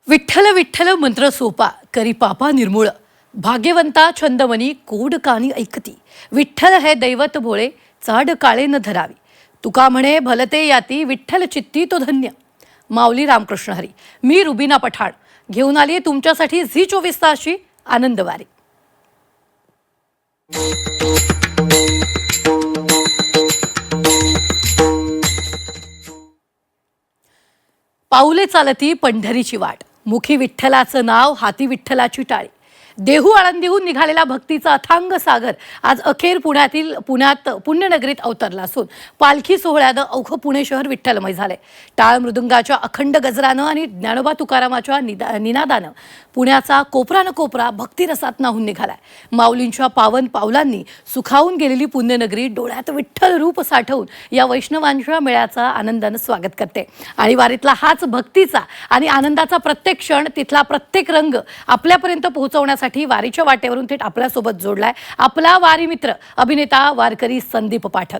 विठ्ठल विठ्ठल मंत्र सोपा करी पापा निर्मूळ, भाग्यवंता छंदमनी कोड कानी ऐकती, विठ्ठल हे दैवत भोळे चाड काळे न धरावी, तुका म्हणे भलते याती विठ्ठल चित्ती तो धन्य. माऊली रामकृष्ण हरी. मी रुबीना पठाण घेऊन आली तुमच्यासाठी झी 24 तासची आनंदवारी. पाऊले चालती पंढरीची वाट, मुखी विठ्ठलाचं नाव, हाती विठ्ठलाची टाळी. देहू आळंदीहून निघालेला भक्तीचा अथांग सागर आज अखेर पुण्यात पुण्यनगरीत अवतरला असून पालखी सोहळ्यानं अवघं पुणे शहर विठ्ठलमय झाले. टाळ मृदुंगाच्या अखंड गजरानं आणि ज्ञानोबा तुकारामाच्या निनादानं पुण्याचा कोपरा न कोपरा भक्तिरसात न्हाऊन निघालाय. माऊलींच्या पावन पावलांनी सुखावून गेलेली पुण्यनगरी डोळ्यात विठ्ठल रूप साठवून या वैष्णवांच्या मेळ्याचा आनंदानं स्वागत करते. आणि वारीतला हाच भक्तीचा आणि आनंदाचा प्रत्येक क्षण, तिथला प्रत्येक रंग आपल्यापर्यंत पोहोचवण्यासाठी वारीच्या वाटेवरून थेट आपल्यासोबत जोडलाय आपला वारी मित्र अभिनेता वारकरी संदीप पाठक.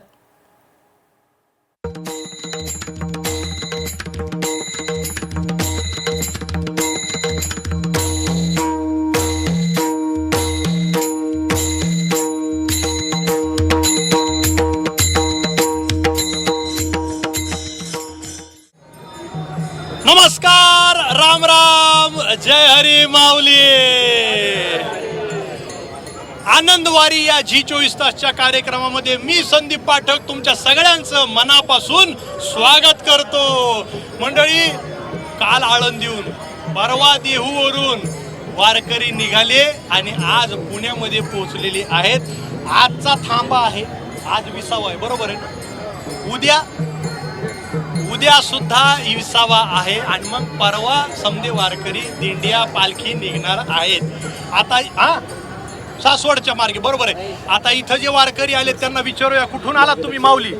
नमस्कार, राम राम, जय हरी माऊली. आनंदवारी या झी 24 तासच्या कार्यक्रमामध्ये मी संदीप पाठक तुमच्या सगळ्यांचं मनापासून स्वागत करतो. मंडळी, काल आळंदीहून, परवा देहूवरून वारकरी निघाले आणि आज पुण्यामध्ये पोहोचलेले आहेत. आजचा थांबा आहे, आज 20वा आहे, बरोबर आहे ना? उद्या सुद्धा 20वा आहे आणि मग परवा समदे वारकरी दिंड्या पालखी निघणार आहेत. आता सासवडच्या मार्गे, बरोबर आहे. आता इथं जे वारकरी आले त्यांना विचारूया, कुठून आलात तुम्ही माऊली?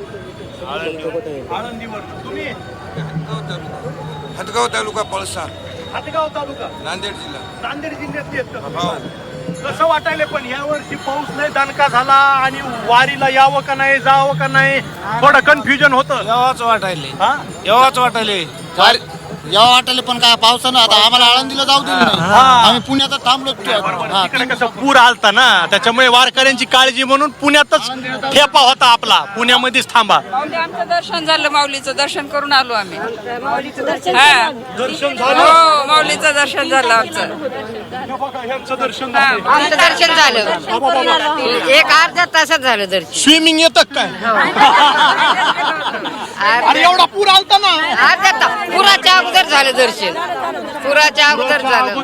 आळंदीवर. तुम्ही? हदगाव तालुका, पळसा. हदगाव तालुका, नांदेड जिल्हा. नांदेड जिल्ह्यातली. कसं वाटायले पण या वर्षी पाऊस नाही दणका झाला आणि वारीला यावं का नाही, जावं का नाही, थोडं कन्फ्युजन होतं. यावाच वाटायले, हा, यावाच वाटायले, यावा वाटायले. पण काय पावसानं आता आम्हाला आळंदीला जाऊ दिलं नाही, आम्ही पुण्यात थांबलो. तिकडे कसं पूर आलता ना, त्याच्यामुळे वारकऱ्यांची काळजी म्हणून पुण्यातच ठेपा होता आपला, पुण्यामध्येच थांबा. आमचं दर्शन झालं, माऊलीचं दर्शन करून आलो आम्ही. दर्शन झालं, हो, माऊलीचं दर्शन झालं आमचं. दर्शन आमचं दर्शन झालं, एक अर्ध्या तासात झालं दर्शन. स्विमिंग येतं काय? अरे एवढा पूर आलता ना, अर्ध्या तास, पुराच्या अगोदर झालं दर्शन, पुराच्या अगोदर झालं.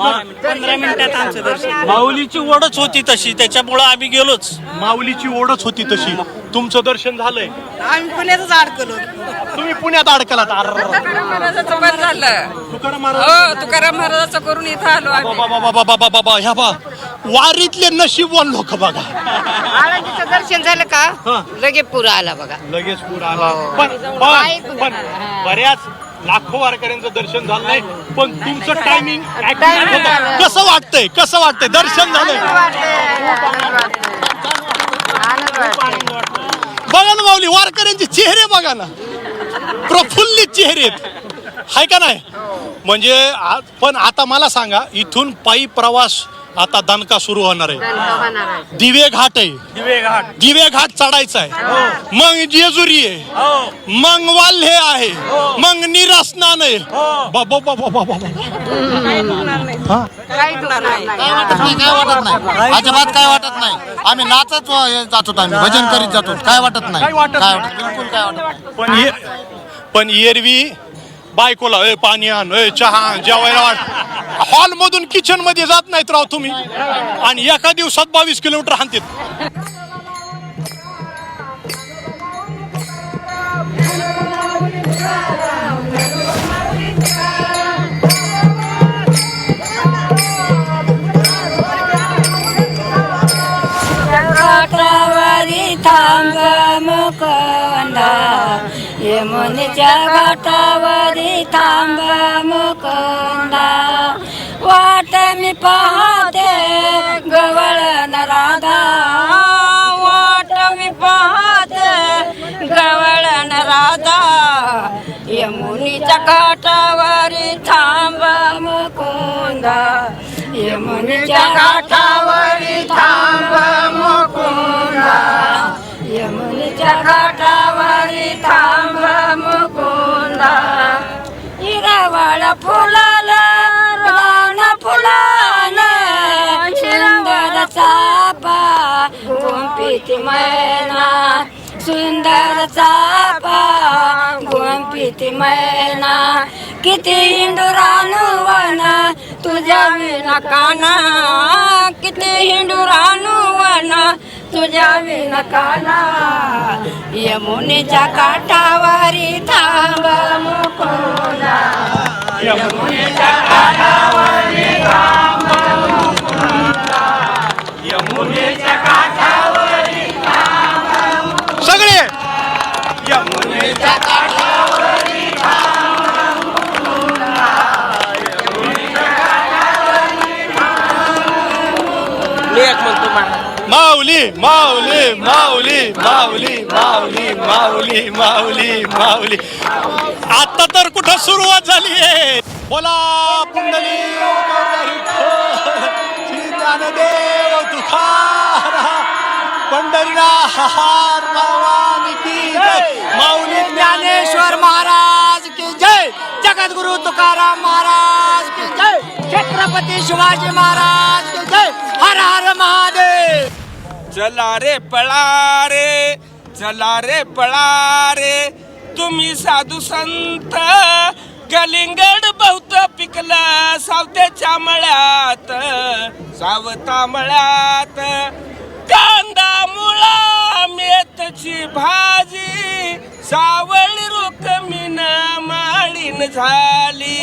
15 मिनिटात आमचं दर्शन. माऊलीची ओढच होती तशी, त्याच्यामुळं आम्ही गेलोच. माऊलीची ओढच होती तशी. तुमचं दर्शन झालंय? आम्ही पुण्यातच अडकलो. तुम्ही पुण्यात अडकलात? तुकाराम महाराजाचं बरं झालं. तुकाराम हो, महाराज, तुकाराम महाराजाचं करून इथं आलो आम्ही. बाबा ह्या बा वारीतले नशीबवान लोक बघा. आळंदीचं दर्शन झालं का लगेच पुरा आला बघा. लगेच पूर आला. पण बऱ्याच लाखो वारकऱ्यांचं दर्शन झालं नाही, पण तुमचं टायमिंग कसं वाटतंय? कसं वाटतंय? दर्शन झालंय, बघा ना माऊली, वारकऱ्यांचे चेहरे बघा ना, प्रफुल्लित चेहरे हाय का नाही? म्हणजे पण आता मला सांगा, इथून पायी प्रवास आता दणका सुरू होणार आहे. दिवे घाट आहे, दिवे घाट चढायचा आहे, मग जेजुरी आहे, मग वाल्हे आहे, मग निरासनान आहे. बाबा बाबा बाबा, काय वाटत नाही, अजिबात काय वाटत नाही. आम्ही नाचत जातो, आम्ही भजन करीत जातो, काय वाटत नाही, बिलकुल काय वाटत नाही. पण एरवी बायकोला पाणी आण, चहा, जेवायला वाट, हॉल मधून किचन मध्ये जात नाहीत राव तुम्ही, आणि एका दिवसात 22 किलोमीटर हाणतात. यमुनेच्या घाटावरी थांब मुकुंदा, वाट मी पाहते गवळण राधा, वाट मी काठावरी थांब मुकुंदा यमुनेच्या काठावरी थांब मुकुंदा यमुनेच्या काठावरी थांब मुकुंदा हिरवळ फुलाला रान फुलाला सुंदर चापा गुंफीत मैना सुंदर चापा गुंफीत मैना किती हिंदुरानुवन तुझ्या विना काना किती हिंदुरानुवन तुझ्या विना काना यमुनेच्या काठावरी थांब मुकुंदा यमुनेच्या काठावरी थांब मुकुंदा यमुनेच्या काठावरी सगळे यमुनेच्या काठावरी माऊली माऊली माऊली माऊली माऊली माऊली माऊली माऊली आता तर कुठं सुरुवात झाली आहे. बोला पुंडली ज्ञानदेव तुकाराम पंढरीनाथ भगवान की जय. माऊली ज्ञानेश्वर महाराज की जय. जगद्गुरु तुकाराम महाराज की जय. छत्रपती शिवाजी महाराज की जय. हर हर महादेव. चला रे पळा रे चला रे पळा रे तुम्ही साधू संत कलिंगड बहुत पिकलं सावत्याच्या मळ्यात सावता मळ्यात कांदा मुळा मेथची भाजी सावळी रुक्मिण माळीन झाली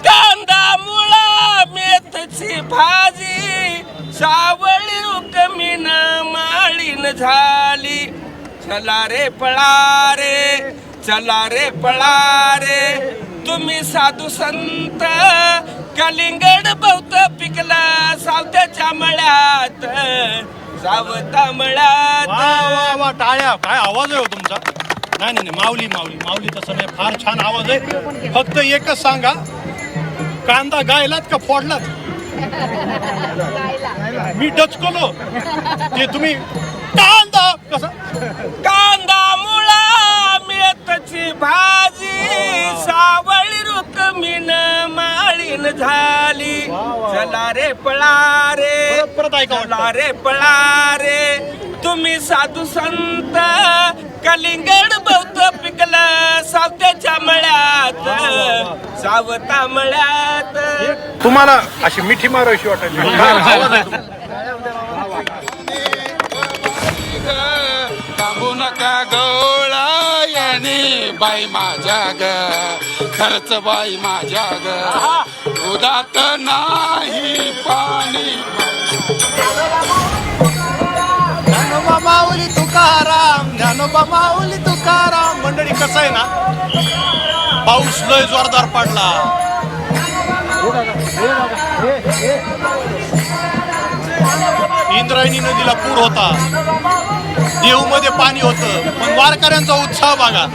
कांदा मुळा मेथची भाजी सावळी रुक्मिण माळीन झाली. चला रे पळा रे चला रे पळा रे तुम्ही साधू संत कलिंगड बहुत पिकलं सावत्याच्या मळ्यात सावता मळ्यात. वा वा टाळ्या. काय आवाज आहे हो तुमचा. नाही नाही नाही, माऊली माऊली माऊली तसं नाही. फार छान आवाज आहे. फक्त एकच सांगा, कांदा गायलात का फोडलात. मी डचकलो ते तुम्ही कांदा कसा कांदा मुळा मेथची भाजी सावळी रुक्मिण माळीन झाली. चला रे पळा रे परत ऐका. चला रे पळा रे तुम्ही साधू संत कलिंगड बहुत पिकलं सावत्याच्या मळ्यात सावता मळ्यात. तुम्हाला अशी मिठी मारायची वाटायची. थांबू नका गोळा याने बाई माझ्या ग खर्च बाई माझ्या ग दुधात नाही पाणी. ज्ञानोबा माऊली तुकाराम ज्ञानोबा माऊली तुकाराम. मंडळी कसं आहे ना, पाऊस लय जोरदार पडला. इंद्रायणी नदीला पूर होता. देहूमध्ये पाणी होतं, पण वारकऱ्यांचा उत्साह बघा.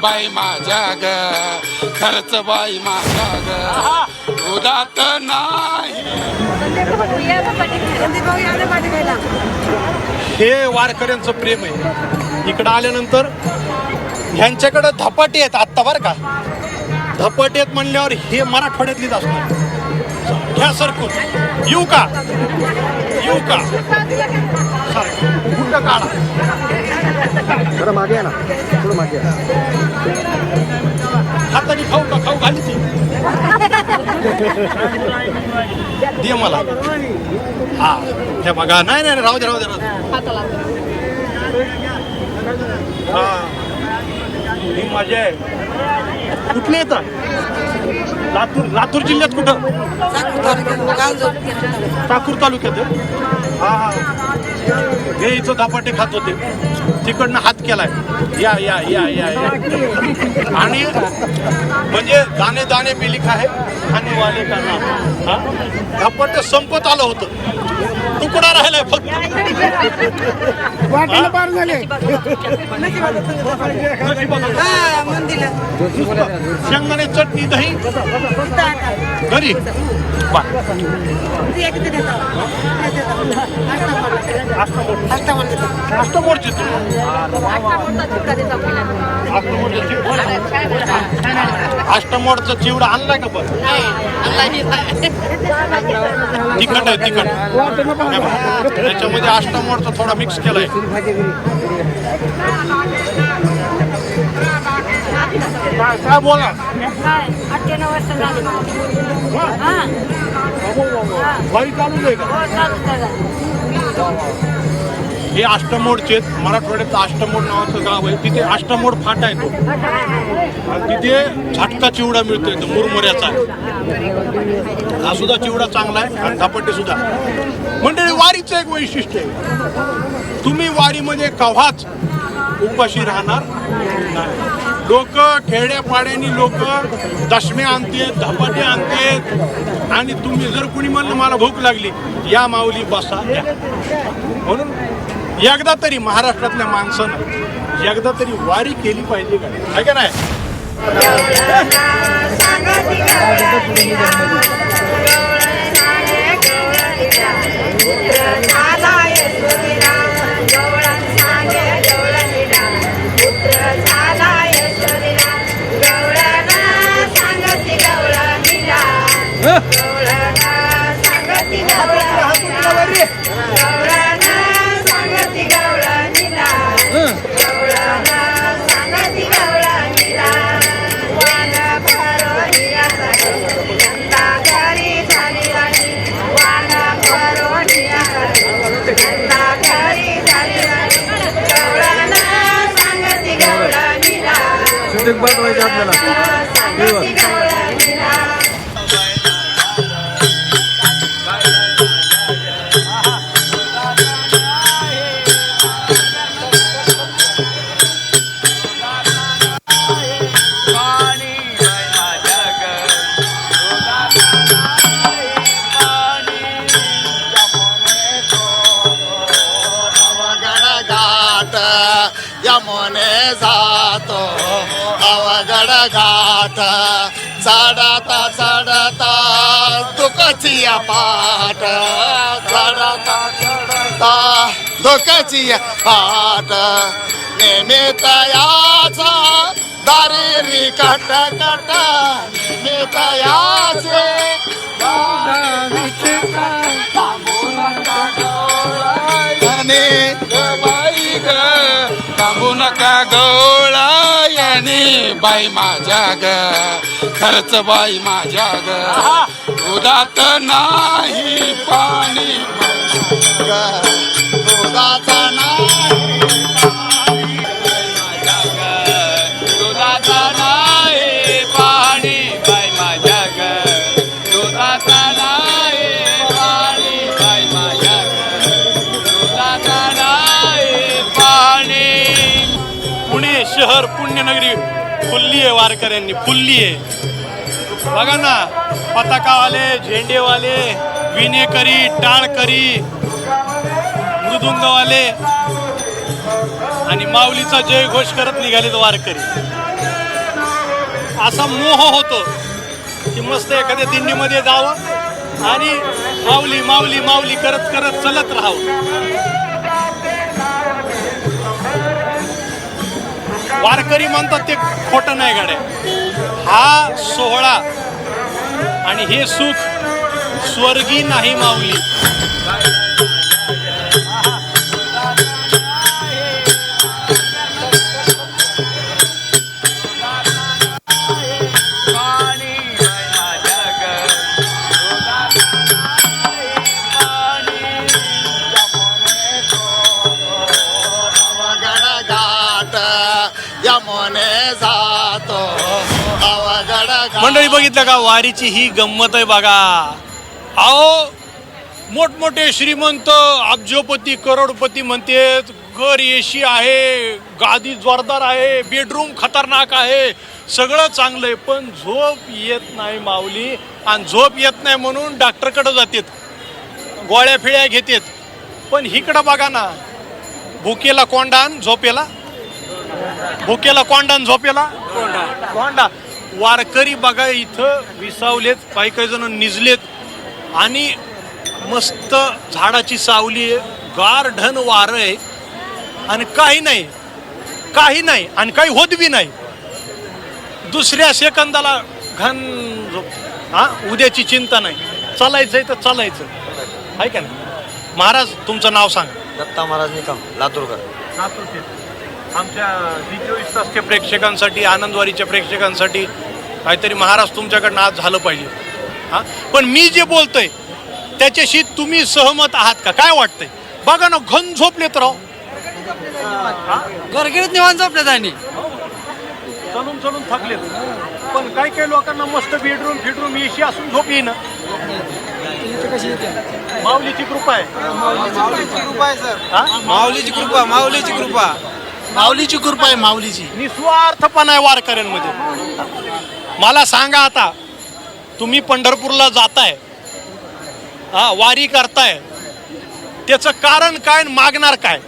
बाई माझ्या ग खर्च बाई माझ्या ग दुधात नाही. हे वारकऱ्यांचं प्रेम आहे. इकडं आल्यानंतर ह्यांच्याकडं धपाटे आहेत आत्ता बरं का. धपाटे आहेत म्हणल्यावर हे मराठवाड्यातलीच असणार. घ्या सरकून. येऊ का येऊ का कुठं काढा. हाताने खाऊ का खाऊ घाली ती दे मला. हा हे बघा. नाही नाही राहू दे राहू दे राहू दे. हा ही मजा आहे. कुठले येतं? लातूर जिल्ह्यात कुठं? चाकूर तालुक्यात. हा हा हे इथं धपाटे खात होते. तिकडनं हात केलाय. या या या या या. आणि म्हणजे दाणे दाणे पे लिखा है खाने वाले का नाम. हा धपाटे संपत आलं होतं. तुकडा राहिलाय फक्त. शेंगदाणे चटणी दही घरी. अष्टमोडचा चिवडा आणलाय का पण? तिखट आहे तिखट. त्याच्यामध्ये अष्टमोडचा थोडा मिक्स केलाय. काय बोला. वारी चालू आहे का? हे अष्टमोडचे मराठवाड्यात अष्टमोड नावाचं गाव आहे. तिथे अष्टमोड फाटा येतो आणि तिथे झटका चिवडा मिळतोय तो मुरमुऱ्याचा. हा सुद्धा चिवडा चांगला आहे आणि धपाटे सुद्धा. मंडळी वारीचं एक वैशिष्ट्य आहे. तुम्ही वारीमध्ये केव्हाच उपाशी राहणार नाही. लोक खेड्यापाड्यानी लोक दशम्या आणतात धपाटे आणतात आणि तुम्ही जर कुणी म्हणलं मला भूक लागली या माऊली बसा. म्हणून एकदा तरी महाराष्ट्रातल्या माणसानं एकदा तरी वारी केली पाहिजे का आहे का नाही? यमुने जातो अवघड घाट चढता चढता दुःखाची पाट चढता चढता दुःखाची पाट निमित्त याचा दारी कट कट निमित्त याचे बाई ग थांबू नका गवळा याने बाई माझ्या ग खर्च बाई माझ्या ग दुधात नाही पाणी दुधाचा नाही दुधाचा नाही पाणी बाई माझ्या ग दुधाचा नाही पाणी बाई माझ्या ग दुधाचा नाही पाणी. पुणे शहर पुण्यनगरी फुल्ली आहे. वारकऱ्यांनी फुल्ली आहे. बघा ना पताकावाले झेंडेवाले विणेकरी टाळकरी मृदुंगवाले आणि माऊलीचा जय घोष करत निघालेत वारकरी. असा मोह होतो की मस्त एखाद्या दिंडीमध्ये जावं आणि माऊली माऊली माऊली करत करत चलत राहावं. वारकरी म्हणतात ते खोटं नाही गाड्या. हा सोहळा आणि हे सुख स्वर्गी नाही माऊली. मंडळी बघितलं का वारीची ही गंमत आहे बघा. अहो मोठमोठे श्रीमंत अब्जोपती करोडपती म्हणते घर एशी आहे, गादी जोरदार आहे, बेडरूम खतरनाक आहे, सगळं चांगलं आहे, पण झोप येत नाही माऊली. आणि झोप येत नाही म्हणून डॉक्टरकडे जातात, गोळ्या फिळ्या घेतात. पण इकडं बघा ना, भुकेला कोंडान झोपेला, भुकेला कोंडान झोपेला कोंडा. वारकरी बघा इथं विसावलेत, काही काही जण निजलेत आणि मस्त झाडाची सावली आहे, गारढन वारं आहे आणि काही नाही आणि काही होत बी नाही. दुसऱ्या सेकंदाला घन झोप. हा, उद्याची चिंता नाही, चालायचंय तर चालायचं आहे का नाही. महाराज तुमचं नाव सांगा. दत्ता महाराज निकम, लातूरकर. आमच्या जी 24 तासच्या प्रेक्षकांसाठी, आनंदवारीच्या प्रेक्षकांसाठी काहीतरी महाराज तुमच्याकडनं आज झालं पाहिजे. हा, पण मी जे बोलतोय त्याच्याशी तुम्ही सहमत आहात का? काय वाटतंय? बघा ना, घन झोपलेत राव, घरगेरीत निवांत झोपलेत आणि चलून चलून थकलेत. पण काही लोकांना मस्त बेडरूम एसी असून झोप येईना. माऊलीची कृपा आहे. माऊलीची कृपा आहे, माऊलीची निस्वार्थपणा आहे वारकऱ्यांमध्ये. मला सांगा आता, तुम्ही पंढरपूरला जाताय, हा, वारी करताय, त्याचं कारण काय, मागणार काय?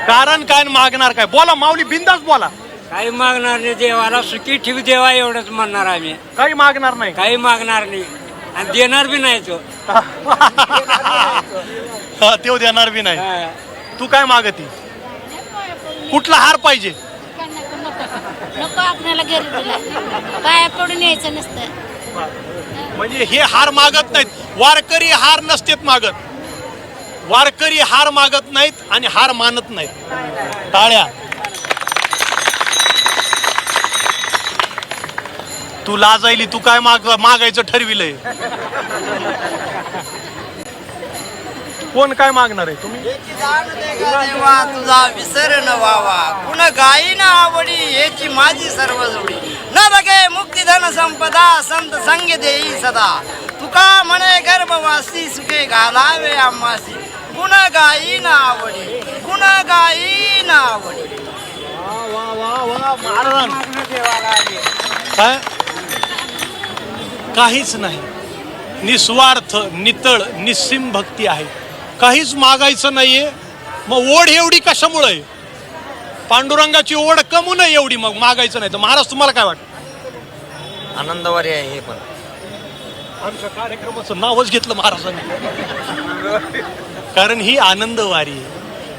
कारण काय, मागणार काय? बोला माऊली, बिंदास बोला. काही मागणार नाही, देवाला सुखी ठेवी देवा एवढंच म्हणणार आम्ही. काही मागणार नाही, काही मागणार नाही आणि देणार बी नाही तो. तेव देणार बी नाही. तू काय मागती? कुठला हार पाहिजे? नको आपल्याला गरीबीला पाया पडून यायचं नसतं. म्हणजे हे हार मागत नाहीत वारकरी, हार नसतेत मागत. वारकरी हार मागत नाहीत आणि हार मानत नाहीत. टाळ्या. तू लाजायली, तू काय मागायचं ठरविलंय? कोण काय मागणार आहे? तुम्ही देवा तुझा विसर न व्हावा, कुण गायी न आवडी, याची माझी सर्व जोडी. न बघे मुक्तिधन संपदा, संत संग देई सदा. तुका म्हणे गर्भवासी, सुखे घालावे आम्हासी. कुण गायी न आवडी, कुण गायी न आवडी. काय? काहीच नाही, निस्वार्थ, नितळ, निस्सीम भक्ती आहे. काहीच मागायचं नाहीये. मग ओढ एवढी कशामुळे? पांडुरंगाची ओढ कमू नये एवढी, मग मागायचं नाही तर. महाराज तुम्हाला काय वाटतं? आनंदवारी आहे हे. पण आमच्या कार्यक्रमाचं नावच घेतलं महाराजांनी, कारण ही आनंद वारी आहे.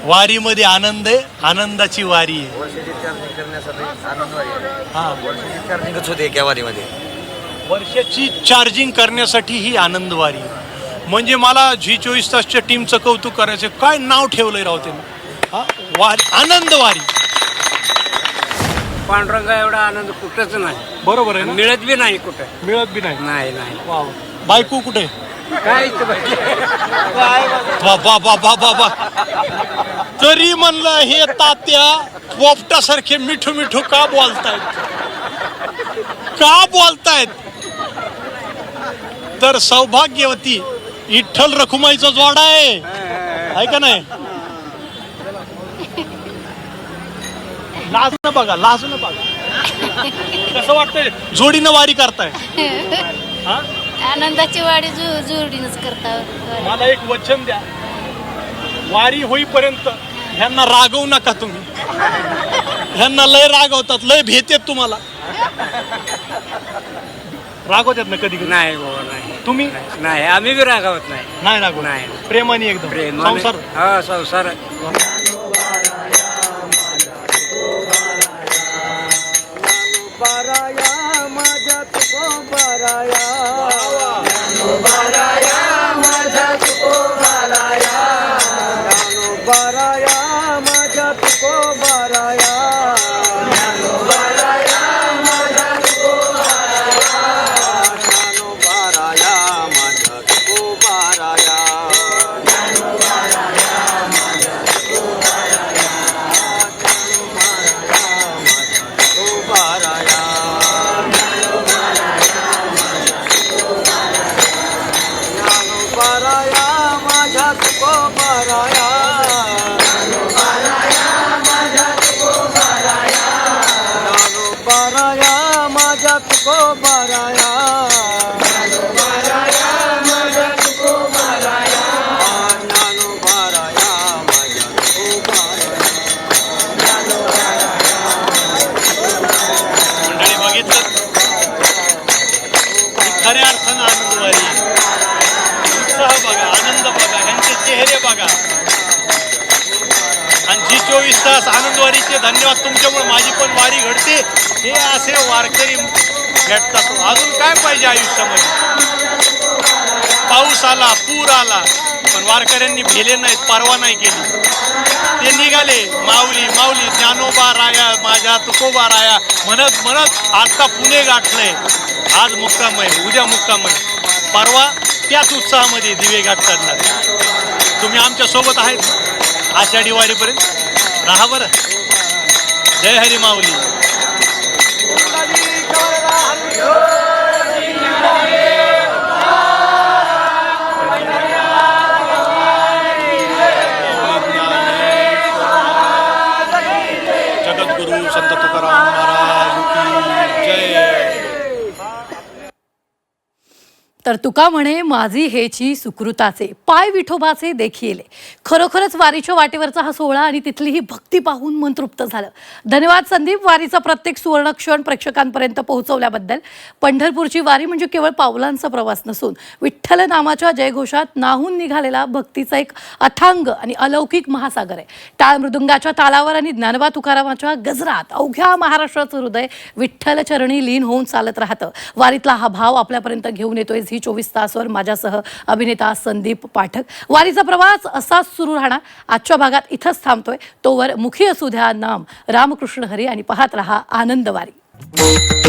वारीमध्ये आनंद आहे, आनंदाची वारी आहे. वर्षाची चार्जिंग करण्यासाठी आनंदवारी आहे. हा, वर्षाची चार्जिंगच होते एका वारीमध्ये. वर्षाची चार्जिंग करण्यासाठी ही आनंद वारी आहे. म्हणजे मला जी 24 तासच्या टीमचं कौतुक करायचं. काय नाव ठेवलंय राव त्यांनी, हा, वारी, आनंद वारी. पांडुरंगा एवढा आनंद कुठंच नाही. बरोबर आहे ना? मिळत बी नाही कुठं. मिळत बी नाही. नाही वा. बायको कुठे? काय बाबा तरी म्हणलं हे तात्या पोपटासारखे मिठू मिठू का बोलतायत? तर सौभाग्यवती विठ्ठल रखुमाईचा जोडा आहे का नाही? लाजणं बघा. कसं वाटतंय जोडीनं वारी करताय? हा, आनंदाची वाडी जोडीनच करता. मला एक वचन द्या, वारी होईपर्यंत ह्यांना रागवू नका तुम्ही. ह्यांना लय रागवतात, लय भेटेत तुम्हाला. रागवतात ना कधी कधी? नाही बाबा नाही. तुम्ही नाही आम्ही बी रागावत नाही. नाही रागवत? नाही. प्रेमाने एकदम प्रेम संसार. हा संसार. मंडळी बघितलं, खऱ्या अर्थानं आनंदवारी. उत्साह बघा, आनंद बघा, ह्यांचे चेहरे बघा. आणि जी 24 तास आनंदवारीचे धन्यवाद. तुमच्यामुळे माझी पण वारी घडते. हे असे वारकरी भेटतात. अजून काय पाहिजे आयुष्यामध्ये? पाऊस आला, पूर आला, पण वारकऱ्यांनी भेले नाहीत, परवा नाही केली. ते निघाले, माऊली माऊली ज्ञानोबा राया माझ्या तुकोबा राया म्हणत म्हणत आता पुणे गाठलंय. आज मुक्काम आहे, उद्या मुक्काम आहे, परवा त्याच उत्साहामध्ये दिवे घाट करणार. तुम्ही आमच्या सोबत आहेत आषाढी वारीपर्यंत. राहा बरं. जय हरी माऊली. जगद्गुरु संत तुकाराम महाराज की जय. तर तुका म्हणे माझी हेची सुकृताचे पाय विठोबाचे देखील. खरोखरच वारीच्या वाटेवरचा हा सोहळा आणि तिथली ही भक्ती पाहून मन तृप्त झालं. धन्यवाद संदीप, वारीचा प्रत्येक सुवर्ण क्षण प्रेक्षकांपर्यंत पोहोचवल्याबद्दल. पंढरपूरची वारी म्हणजे केवळ पावलांचा प्रवास नसून विठ्ठल नामाच्या जयघोषात नाहून निघालेला भक्तीचा एक अथांग आणि अलौकिक महासागर आहे. टाळ मृदुंगाच्या तालावर आणि ज्ञानोबा तुकारामाच्या गजरात अवघ्या महाराष्ट्राचं हृदय विठ्ठल चरणी लीन होऊन चालत राहतं. वारीतला हा भाव आपल्यापर्यंत घेऊन येतोय झी 24 तासवर माझ्यासह अभिनेता संदीप पाठक. वारीचा प्रवास असाच सुरू राहणार. आजच्या भागात इथंच थांबतोय. तोवर मुखी असू द्या नाम रामकृष्ण हरी आणि पाहत रहा आनंदवारी.